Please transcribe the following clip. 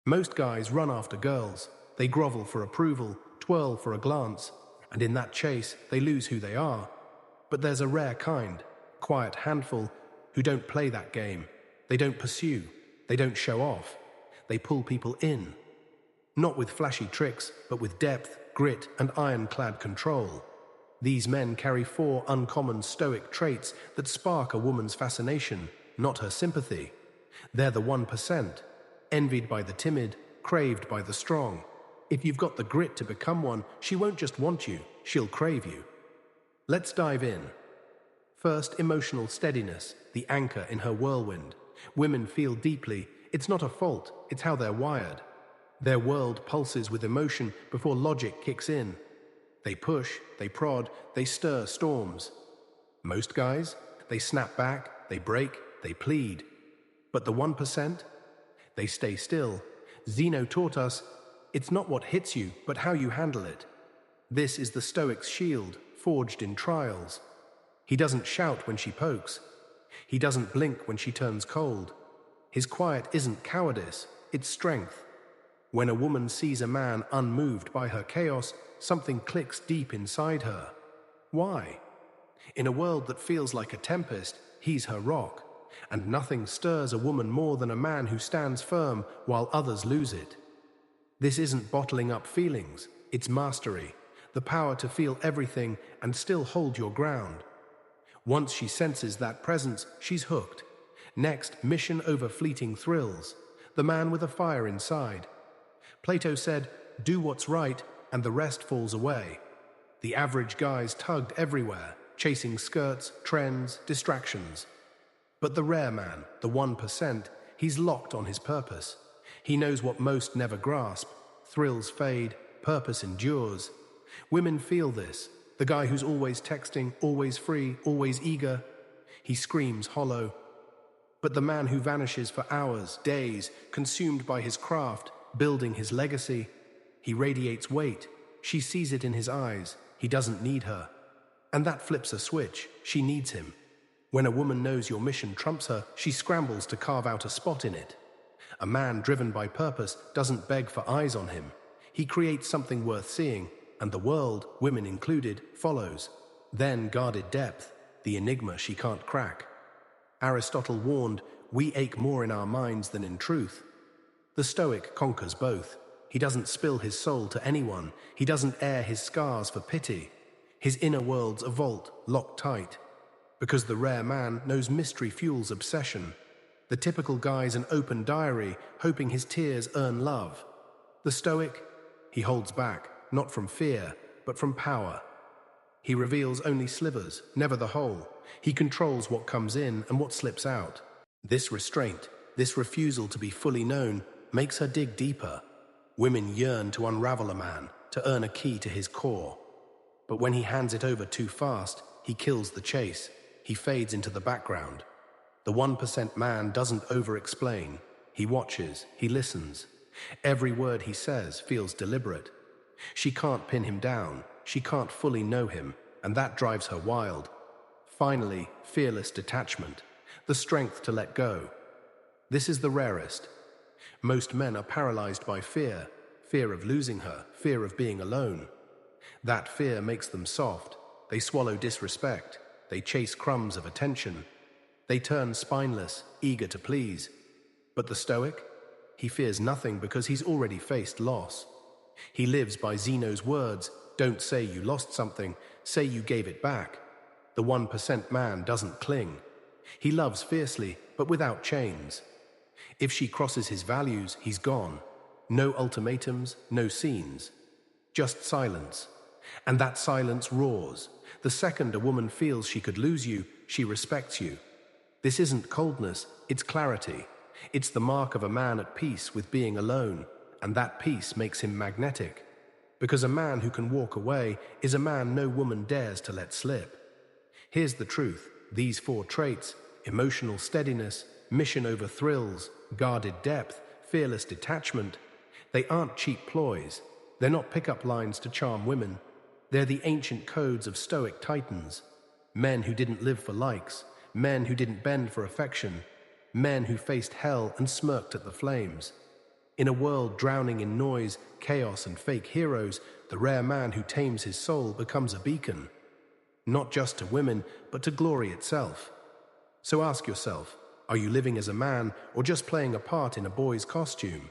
Most guys run after girls. They grovel for approval, twirl for a glance, and in that chase, they lose who they are. But there's a rare kind, quiet handful, who don't play that game. They don't pursue. They don't show off. They pull people in. Not with flashy tricks, but with depth, grit, and ironclad control. These men carry 4 uncommon stoic traits that spark a woman's fascination, not her sympathy. They're the 1%, envied by the timid, craved by the strong. If you've got the grit to become one, she won't just want you, she'll crave you. Let's dive in. First, emotional steadiness, the anchor in her whirlwind. Women feel deeply. It's not a fault, it's how they're wired. Their world pulses with emotion before logic kicks in. They push, they prod, they stir storms. Most guys, they snap back, they break, they plead. But the 1%? They stay still. Zeno taught us, it's not what hits you, but how you handle it. This is the Stoic's shield, forged in trials. He doesn't shout when she pokes. He doesn't blink when she turns cold. His quiet isn't cowardice, it's strength. When a woman sees a man unmoved by her chaos, something clicks deep inside her. Why? In a world that feels like a tempest, he's her rock, and nothing stirs a woman more than a man who stands firm while others lose it. This isn't bottling up feelings, it's mastery, the power to feel everything and still hold your ground. Once she senses that presence, she's hooked. Next, mission over fleeting thrills, the man with a fire inside. Plato said, do what's right, and the rest falls away. The average guy's tugged everywhere, chasing skirts, trends, distractions. But the rare man, the 1%, he's locked on his purpose. He knows what most never grasp. Thrills fade, purpose endures. Women feel this. The guy who's always texting, always free, always eager, he screams hollow. But the man who vanishes for hours, days, consumed by his craft, building his legacy, he radiates weight. She sees it in his eyes. He doesn't need her. And that flips a switch. She needs him. When a woman knows your mission trumps her, she scrambles to carve out a spot in it. A man driven by purpose doesn't beg for eyes on him. He creates something worth seeing, and the world, women included, follows. Then guarded depth, the enigma she can't crack. Aristotle warned, we ache more in our minds than in truth. The Stoic conquers both. He doesn't spill his soul to anyone. He doesn't air his scars for pity. His inner world's a vault, locked tight. Because the rare man knows mystery fuels obsession. The typical guy's an open diary, hoping his tears earn love. The Stoic, he holds back, not from fear, but from power. He reveals only slivers, never the whole. He controls what comes in and what slips out. This restraint, this refusal to be fully known, makes her dig deeper. Women yearn to unravel a man, to earn a key to his core. But when he hands it over too fast, he kills the chase. He fades into the background. The 1% man doesn't over-explain. He watches, he listens. Every word he says feels deliberate. She can't pin him down. She can't fully know him, and that drives her wild. Finally, fearless detachment, the strength to let go. This is the rarest. Most men are paralyzed by fear, fear of losing her, fear of being alone. That fear makes them soft. They swallow disrespect. They chase crumbs of attention. They turn spineless, eager to please. But the Stoic? He fears nothing because he's already faced loss. He lives by Zeno's words, don't say you lost something, say you gave it back. The 1% man doesn't cling. He loves fiercely, but without chains. If she crosses his values, he's gone. No ultimatums, no scenes. Just silence. And that silence roars. The second a woman feels she could lose you, she respects you. This isn't coldness, it's clarity. It's the mark of a man at peace with being alone, and that peace makes him magnetic. Because a man who can walk away is a man no woman dares to let slip. Here's the truth. These 4 traits, emotional steadiness, mission over thrills, guarded depth, fearless detachment, they aren't cheap ploys. They're not pickup lines to charm women. They're the ancient codes of Stoic titans. Men who didn't live for likes, men who didn't bend for affection, men who faced hell and smirked at the flames. In a world drowning in noise, chaos, and fake heroes, the rare man who tames his soul becomes a beacon, not just to women, but to glory itself. So ask yourself, are you living as a man or just playing a part in a boy's costume?